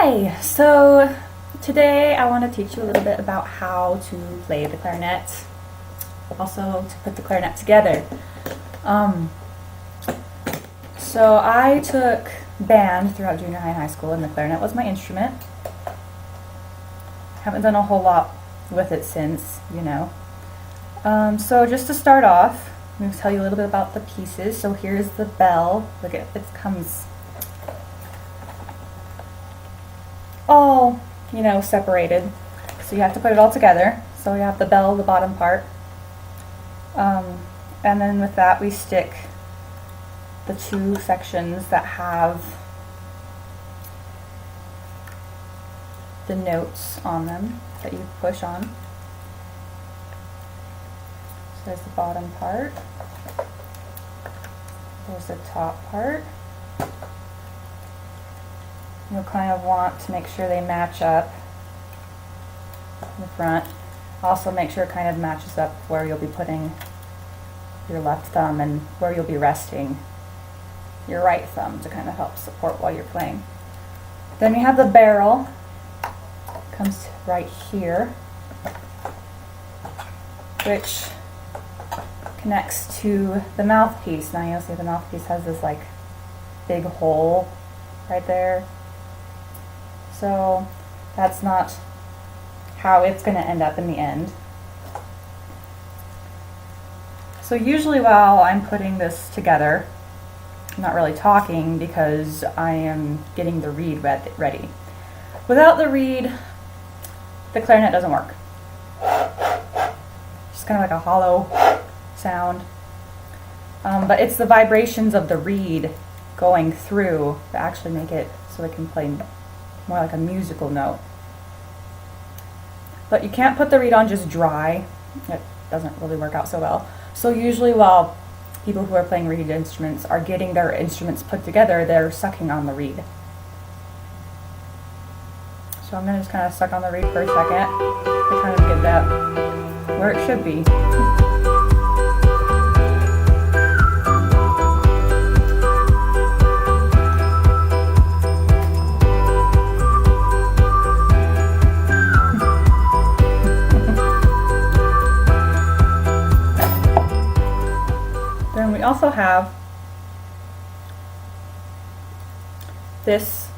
Hi! So today I want to teach you a little bit about how to play the clarinet, also to put the clarinet together. So I took band throughout junior high and high school, and the clarinet was my instrument. Haven't done a whole lot with it since, you know. So just to start off, I'm going to tell you a little bit about the pieces. So here's the bell. Look at it, comes all, you know, separated. So you have to put it all together. So we have the bell, the bottom part. And then with that we stick the two sections that have the notes on them that you push on. So there's the bottom part. There's the top part. You'll kind of want to make sure they match up in the front. Also make sure it kind of matches up where you'll be putting your left thumb and where you'll be resting your right thumb to kind of help support while you're playing. Then you have the barrel. Comes right here, which connects to the mouthpiece. Now you'll see the mouthpiece has this like big hole right there. So that's not how it's going to end up in the end. So usually while I'm putting this together, I'm not really talking because I am getting the reed ready. Without the reed, the clarinet doesn't work. Just kind of like a hollow sound. But it's the vibrations of the reed going through that actually make it so it can play more like a musical note. But you can't put the reed on just dry. It doesn't really work out so well. So usually while people who are playing reed instruments are getting their instruments put together, they're sucking on the reed. So I'm going to just kind of suck on the reed for a second to kind of get that where it should be. Then we also have this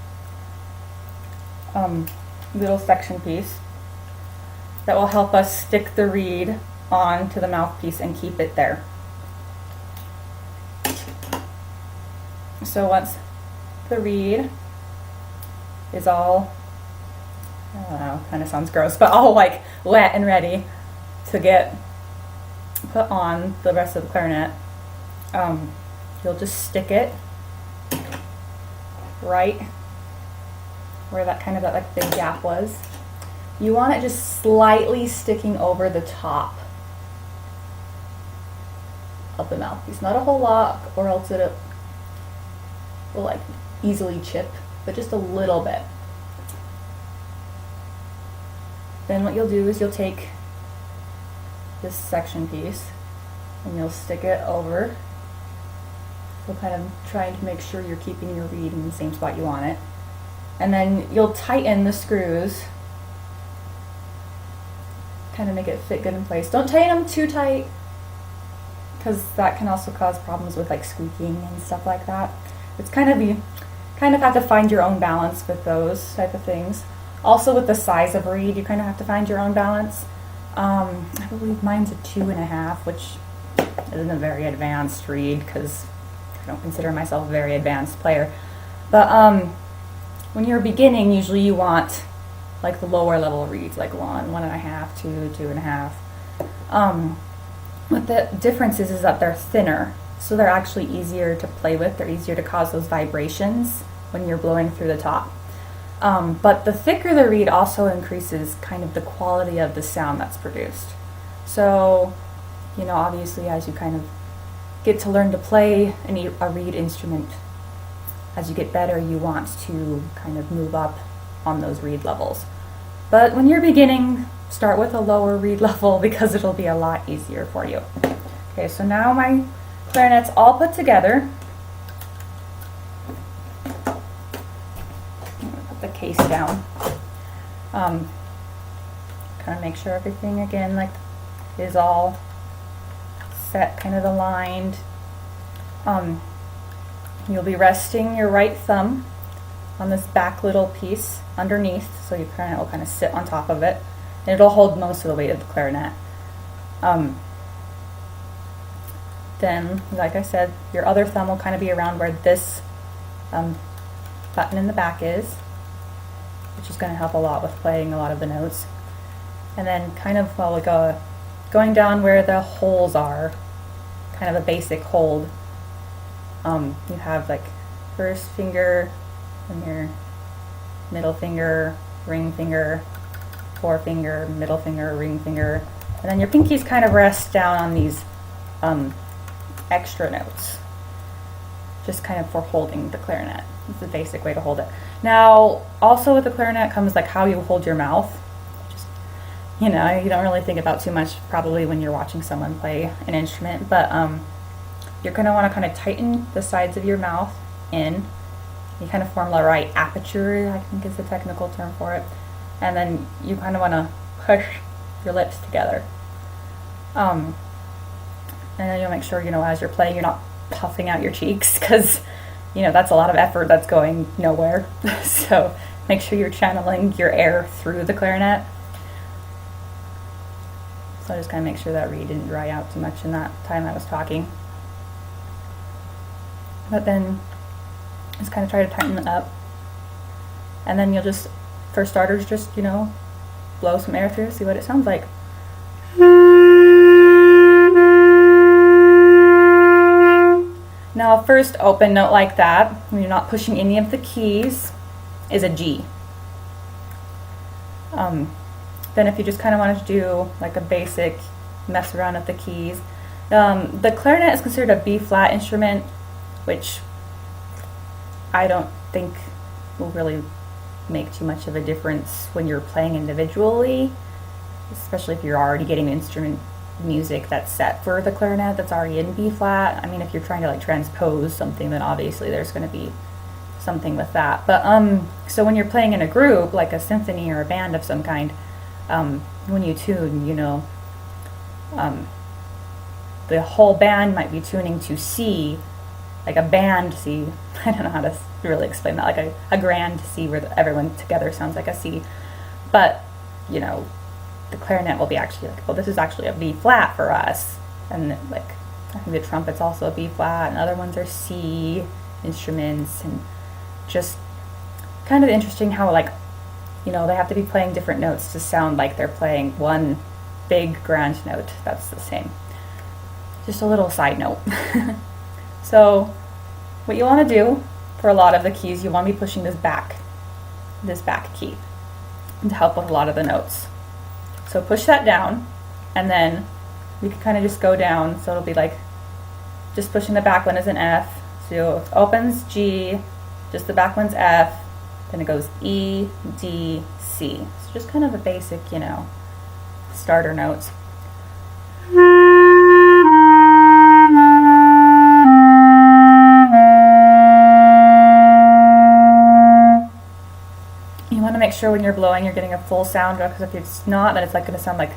little section piece that will help us stick the reed onto the mouthpiece and keep it there. So once the reed is all, I don't know, kind of sounds gross, but all like wet and ready to get put on the rest of the clarinet, you'll just stick it right where that kind of that like big gap was. You want it just slightly sticking over the top of the mouthpiece. Not a whole lot, or else it will like easily chip, but just a little bit. Then what you'll do is you'll take this section piece and you'll stick it over. So kind of trying to make sure you're keeping your reed in the same spot you want it. And then you'll tighten the screws, kind of make it fit good in place. Don't tighten them too tight, because that can also cause problems with like squeaking and stuff like that. It's kind of, you kind of have to find your own balance with those type of things. Also with the size of reed, you kind of have to find your own balance. I believe mine's a 2.5, which isn't a very advanced reed because I don't consider myself a very advanced player. But when you're beginning, usually you want like the lower level reeds, like 1, 1.5, 2, 2.5. What the difference is that they're thinner, so they're actually easier to play with. They're easier to cause those vibrations when you're blowing through the top. But the thicker the reed also increases kind of the quality of the sound that's produced. So, you know, obviously as you kind of get to learn to play a reed instrument, as you get better, you want to kind of move up on those reed levels. But when you're beginning, start with a lower reed level because it'll be a lot easier for you. Okay, so now my clarinet's all put together. I'm gonna put the case go down. Kind of make sure everything again like is all set, kind of aligned. You'll be resting your right thumb on this back little piece underneath, so your clarinet will kind of sit on top of it, and it'll hold most of the weight of the clarinet. Then, like I said, your other thumb will kind of be around where this button in the back is, which is going to help a lot with playing a lot of the notes. And then kind of going down where the holes are, kind of a basic hold. You have like first finger and your middle finger, ring finger, forefinger, middle finger, ring finger, and then your pinkies kind of rest down on these extra notes, just kind of for holding the clarinet. It's the basic way to hold it. Now, also with the clarinet comes like how you hold your mouth. Just, you know, you don't really think about too much probably when you're watching someone play an instrument, but you're going to want to kind of tighten the sides of your mouth in. You kind of form the right aperture, I think is the technical term for it. And then you kind of want to push your lips together. And then you'll make sure, you know, as you're playing, you're not puffing out your cheeks, because, you know, that's a lot of effort that's going nowhere. So make sure you're channeling your air through the clarinet. So I just kind of make sure that reed didn't dry out too much in that time I was talking. But then just kind of try to tighten it up. And then you'll just, for starters, just, you know, blow some air through, see what it sounds like. Now, a first open note like that, when you're not pushing any of the keys, is a G. Then if you just kind of wanted to do like a basic mess around with the keys, the clarinet is considered a B flat instrument, which I don't think will really make too much of a difference when you're playing individually, especially if you're already getting instrument music that's set for the clarinet that's already in B flat. I mean, if you're trying to like transpose something, then obviously there's going to be something with that. But so when you're playing in a group, like a symphony or a band of some kind, when you tune, you know, the whole band might be tuning to C, like a band C. I don't know how to really explain that, like a grand C where everyone together sounds like a C. But, you know, the clarinet will be actually like, well, this is actually a B flat for us. And like, I think the trumpet's also a B flat, and other ones are C instruments, and just kind of interesting how, like, you know, they have to be playing different notes to sound like they're playing one big grand note that's the same. Just a little side note. So what you want to do for a lot of the keys, you want to be pushing this back key to help with a lot of the notes. So push that down, and then we can kind of just go down. So it'll be like just pushing the back one is an F. So it opens G, just the back one's F, then it goes E, D, C. So just kind of a basic, you know, starter notes. You want to make sure when you're blowing you're getting a full sound, because if it's not, then it's like going to sound like,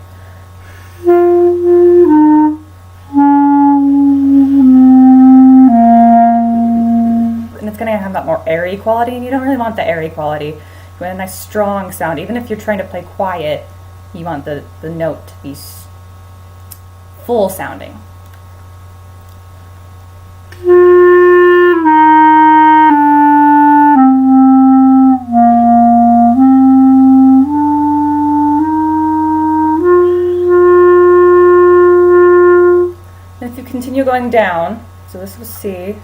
and it's going to have that more airy quality, and you don't really want the airy quality. You want a nice strong sound. Even if you're trying to play quiet, you want the note to be full sounding. Continue going down, so this was C.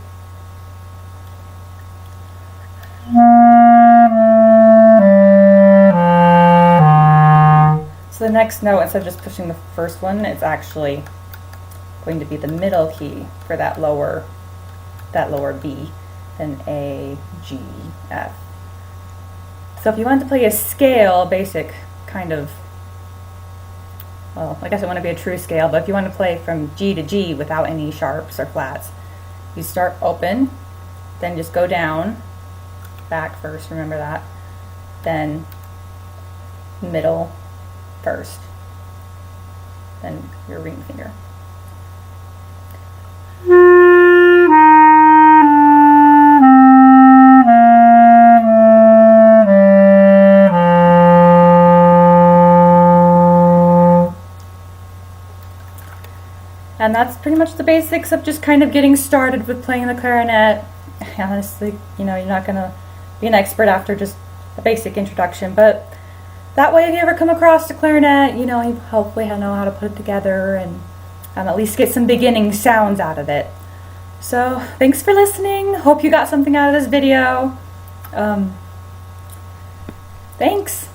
So the next note, instead of just pushing the first one, it's actually going to be the middle key for that lower B, then A, G, F. So if you want to play a scale, basic kind of, well, I guess it wouldn't be a true scale, but if you want to play from G to G without any sharps or flats, you start open, then just go down, back first, remember that, then middle first, then your ring finger. And that's pretty much the basics of just kind of getting started with playing the clarinet. Honestly, you know, you're not going to be an expert after just a basic introduction, but that way if you ever come across the clarinet, you know, you hopefully know how to put it together and at least get some beginning sounds out of it. So thanks for listening. Hope you got something out of this video. Thanks.